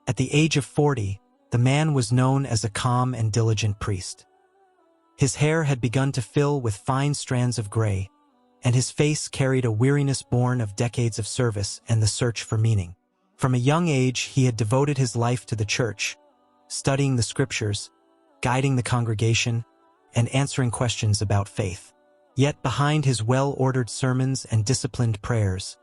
At the age of 40, the man was known as a calm and diligent priest. His hair had begun to fill with fine strands of gray, and his face carried a weariness born of decades of service and the search for meaning. From a young age, he had devoted his life to the church, studying the scriptures, guiding the congregation, and answering questions about faith. Yet behind his well-ordered sermons and disciplined prayers,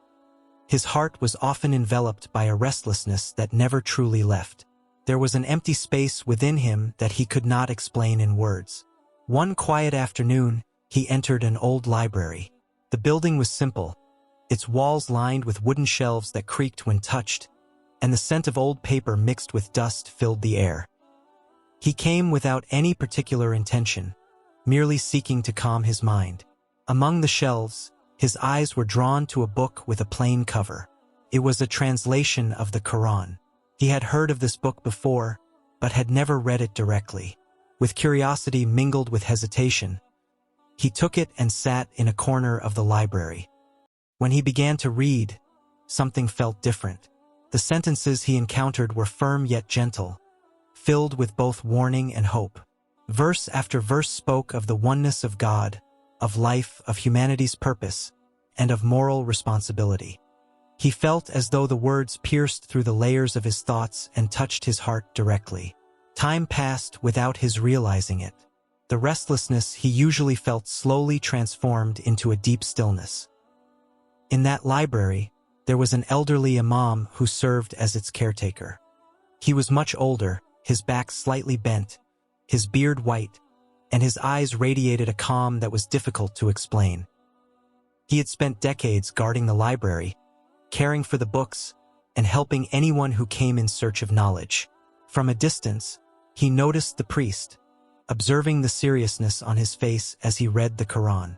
his heart was often enveloped by a restlessness that never truly left. There was an empty space within him that he could not explain in words. One quiet afternoon, he entered an old library. The building was simple, its walls lined with wooden shelves that creaked when touched, and the scent of old paper mixed with dust filled the air. He came without any particular intention, merely seeking to calm his mind. Among the shelves, his eyes were drawn to a book with a plain cover. It was a translation of the Qur'an. He had heard of this book before, but had never read it directly. With curiosity mingled with hesitation, he took it and sat in a corner of the library. When he began to read, something felt different. The sentences he encountered were firm yet gentle, filled with both warning and hope. Verse after verse spoke of the oneness of God, of life, of humanity's purpose, and of moral responsibility. He felt as though the words pierced through the layers of his thoughts and touched his heart directly. Time passed without his realizing it. The restlessness he usually felt slowly transformed into a deep stillness. In that library, there was an elderly imam who served as its caretaker. He was much older, his back slightly bent, his beard white, and his eyes radiated a calm that was difficult to explain. He had spent decades guarding the library, caring for the books, and helping anyone who came in search of knowledge. From a distance, he noticed the priest, observing the seriousness on his face as he read the Qur'an.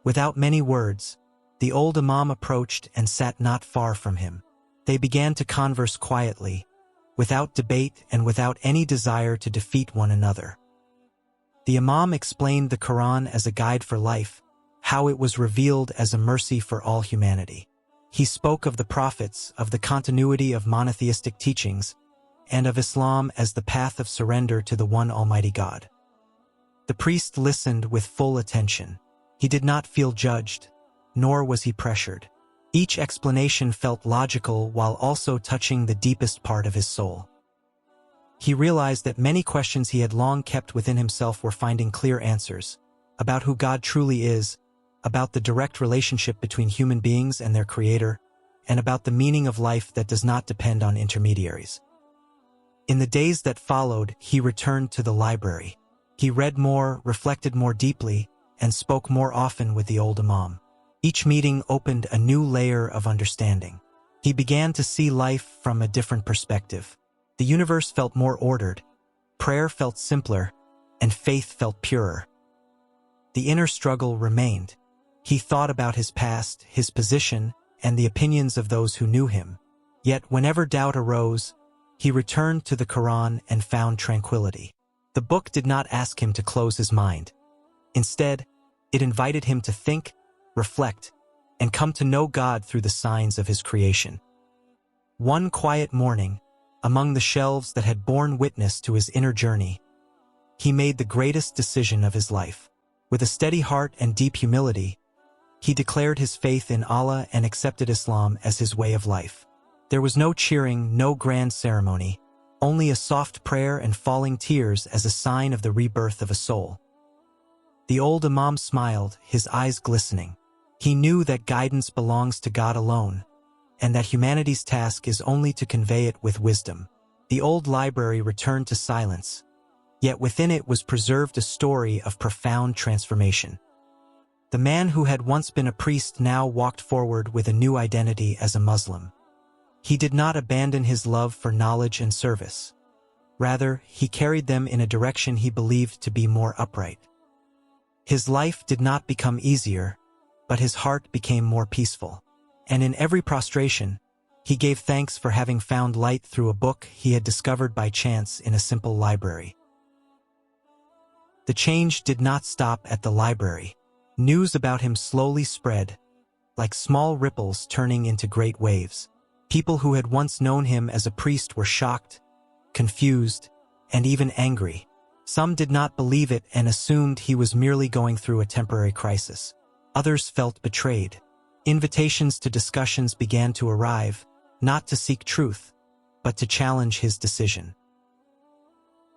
Without many words, the old imam approached and sat not far from him. They began to converse quietly, without debate and without any desire to defeat one another. The imam explained the Qur'an as a guide for life, how it was revealed as a mercy for all humanity. He spoke of the prophets, of the continuity of monotheistic teachings, and of Islam as the path of surrender to the one Almighty God. The priest listened with full attention. He did not feel judged, nor was he pressured. Each explanation felt logical while also touching the deepest part of his soul. He realized that many questions he had long kept within himself were finding clear answers, about who God truly is, about the direct relationship between human beings and their Creator, and about the meaning of life that does not depend on intermediaries. In the days that followed, he returned to the library. He read more, reflected more deeply, and spoke more often with the old imam. Each meeting opened a new layer of understanding. He began to see life from a different perspective. The universe felt more ordered, prayer felt simpler, and faith felt purer. The inner struggle remained. He thought about his past, his position, and the opinions of those who knew him. Yet whenever doubt arose, he returned to the Qur'an and found tranquility. The book did not ask him to close his mind. Instead, it invited him to think, reflect, and come to know God through the signs of his creation. One quiet morning, among the shelves that had borne witness to his inner journey, he made the greatest decision of his life. With a steady heart and deep humility, he declared his faith in Allah and accepted Islam as his way of life. There was no cheering, no grand ceremony, only a soft prayer and falling tears as a sign of the rebirth of a soul. The old imam smiled, his eyes glistening. He knew that guidance belongs to God alone, and that humanity's task is only to convey it with wisdom. The old library returned to silence, yet within it was preserved a story of profound transformation. The man who had once been a priest now walked forward with a new identity as a Muslim. He did not abandon his love for knowledge and service. Rather, he carried them in a direction he believed to be more upright. His life did not become easier, but his heart became more peaceful. And in every prostration, he gave thanks for having found light through a book he had discovered by chance in a simple library. The change did not stop at the library. News about him slowly spread, like small ripples turning into great waves. People who had once known him as a priest were shocked, confused, and even angry. Some did not believe it and assumed he was merely going through a temporary crisis. Others felt betrayed. Invitations to discussions began to arrive, not to seek truth, but to challenge his decision.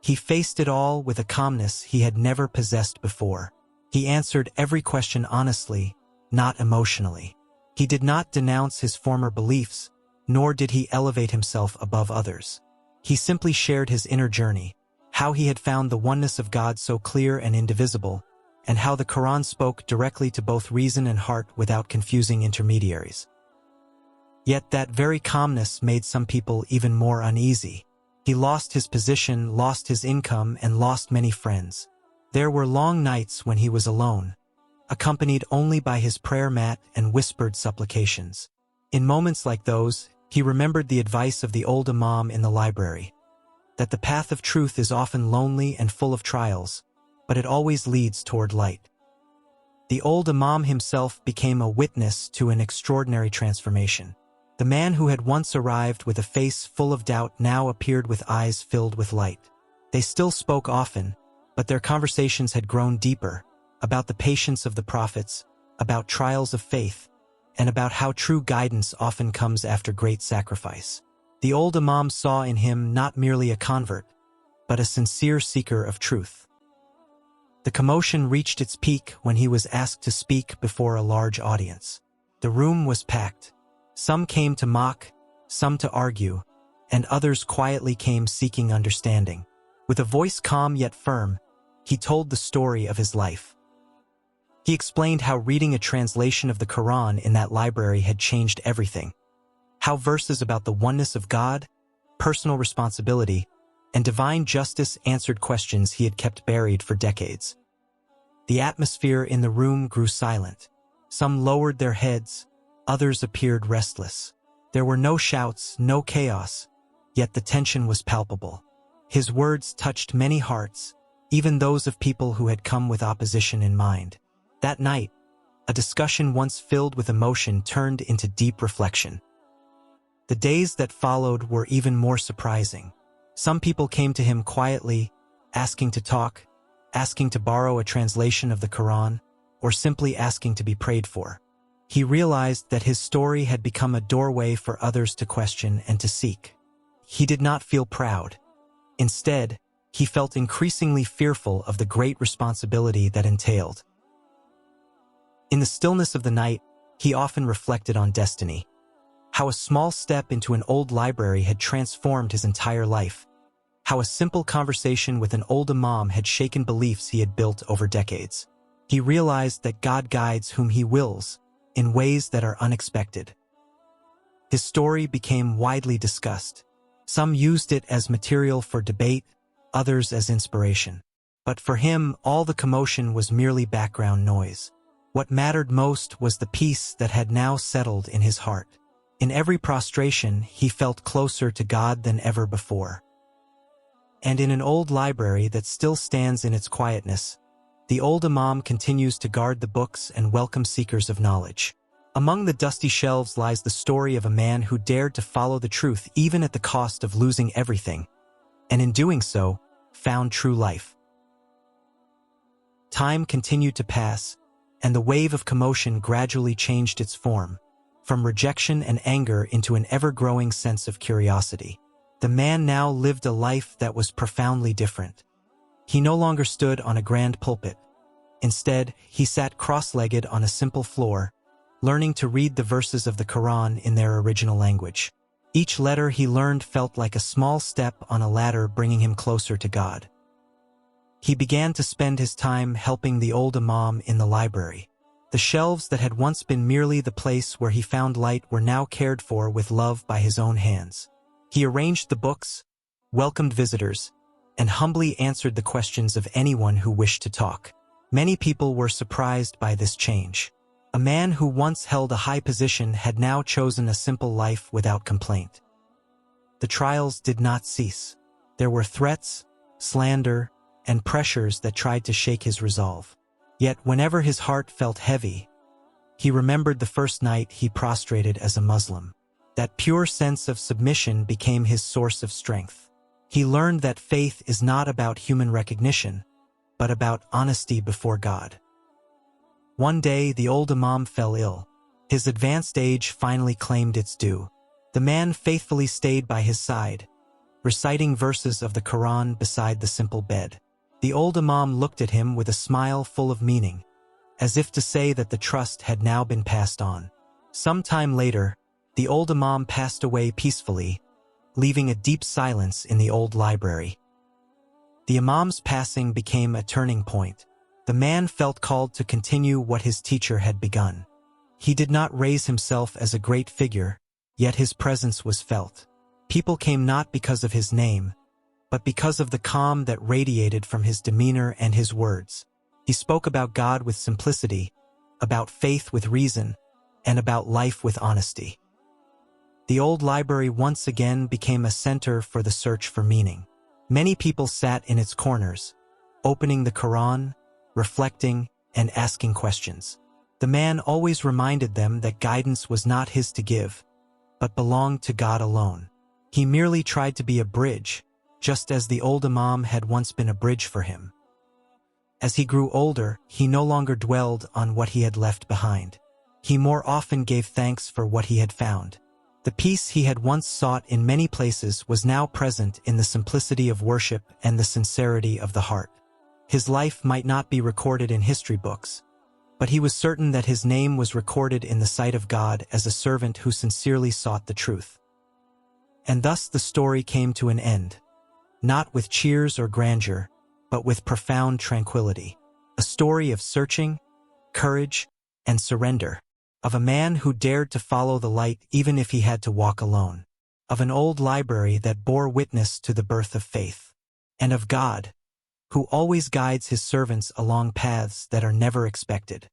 He faced it all with a calmness he had never possessed before. He answered every question honestly, not emotionally. He did not denounce his former beliefs, nor did he elevate himself above others. He simply shared his inner journey, how he had found the oneness of God so clear and indivisible, and how the Qur'an spoke directly to both reason and heart without confusing intermediaries. Yet that very calmness made some people even more uneasy. He lost his position, lost his income, and lost many friends. There were long nights when he was alone, accompanied only by his prayer mat and whispered supplications. In moments like those, he remembered the advice of the old imam in the library, that the path of truth is often lonely and full of trials, but it always leads toward light. The old imam himself became a witness to an extraordinary transformation. The man who had once arrived with a face full of doubt now appeared with eyes filled with light. They still spoke often, but their conversations had grown deeper, about the patience of the prophets, about trials of faith, and about how true guidance often comes after great sacrifice. The old imam saw in him not merely a convert, but a sincere seeker of truth. The commotion reached its peak when he was asked to speak before a large audience. The room was packed. Some came to mock, some to argue, and others quietly came seeking understanding. With a voice calm yet firm, he told the story of his life. He explained how reading a translation of the Qur'an in that library had changed everything. How verses about the oneness of God, personal responsibility, and divine justice answered questions he had kept buried for decades. The atmosphere in the room grew silent. Some lowered their heads, others appeared restless. There were no shouts, no chaos, yet the tension was palpable. His words touched many hearts, even those of people who had come with opposition in mind. That night, a discussion once filled with emotion turned into deep reflection. The days that followed were even more surprising. Some people came to him quietly, asking to talk, asking to borrow a translation of the Qur'an, or simply asking to be prayed for. He realized that his story had become a doorway for others to question and to seek. He did not feel proud. Instead, he felt increasingly fearful of the great responsibility that entailed. In the stillness of the night, he often reflected on destiny. How a small step into an old library had transformed his entire life. How a simple conversation with an old imam had shaken beliefs he had built over decades. He realized that God guides whom he wills, in ways that are unexpected. His story became widely discussed. Some used it as material for debate, others as inspiration. But for him, all the commotion was merely background noise. What mattered most was the peace that had now settled in his heart. In every prostration, he felt closer to God than ever before. And in an old library that still stands in its quietness, the old imam continues to guard the books and welcome seekers of knowledge. Among the dusty shelves lies the story of a man who dared to follow the truth even at the cost of losing everything, and in doing so, found true life. Time continued to pass, and the wave of commotion gradually changed its form, from rejection and anger into an ever-growing sense of curiosity. The man now lived a life that was profoundly different. He no longer stood on a grand pulpit. Instead, he sat cross-legged on a simple floor, learning to read the verses of the Qur'an in their original language. Each letter he learned felt like a small step on a ladder bringing him closer to God. He began to spend his time helping the old imam in the library. The shelves that had once been merely the place where he found light were now cared for with love by his own hands. He arranged the books, welcomed visitors, and humbly answered the questions of anyone who wished to talk. Many people were surprised by this change. A man who once held a high position had now chosen a simple life without complaint. The trials did not cease. There were threats, slander, and pressures that tried to shake his resolve. Yet whenever his heart felt heavy, he remembered the first night he prostrated as a Muslim. That pure sense of submission became his source of strength. He learned that faith is not about human recognition, but about honesty before God. One day, the old imam fell ill. His advanced age finally claimed its due. The man faithfully stayed by his side, reciting verses of the Qur'an beside the simple bed. The old imam looked at him with a smile full of meaning, as if to say that the trust had now been passed on. Some time later, the old imam passed away peacefully, leaving a deep silence in the old library. The imam's passing became a turning point. The man felt called to continue what his teacher had begun. He did not raise himself as a great figure, yet his presence was felt. People came not because of his name, but because of the calm that radiated from his demeanor and his words. He spoke about God with simplicity, about faith with reason, and about life with honesty. The old library once again became a center for the search for meaning. Many people sat in its corners, opening the Qur'an, reflecting, and asking questions. The man always reminded them that guidance was not his to give, but belonged to God alone. He merely tried to be a bridge, just as the old imam had once been a bridge for him. As he grew older, he no longer dwelled on what he had left behind. He more often gave thanks for what he had found. The peace he had once sought in many places was now present in the simplicity of worship and the sincerity of the heart. His life might not be recorded in history books, but he was certain that his name was recorded in the sight of God as a servant who sincerely sought the truth. And thus the story came to an end, not with cheers or grandeur, but with profound tranquility. A story of searching, courage, and surrender. Of a man who dared to follow the light even if he had to walk alone. Of an old library that bore witness to the birth of faith. And of God, who always guides his servants along paths that are never expected.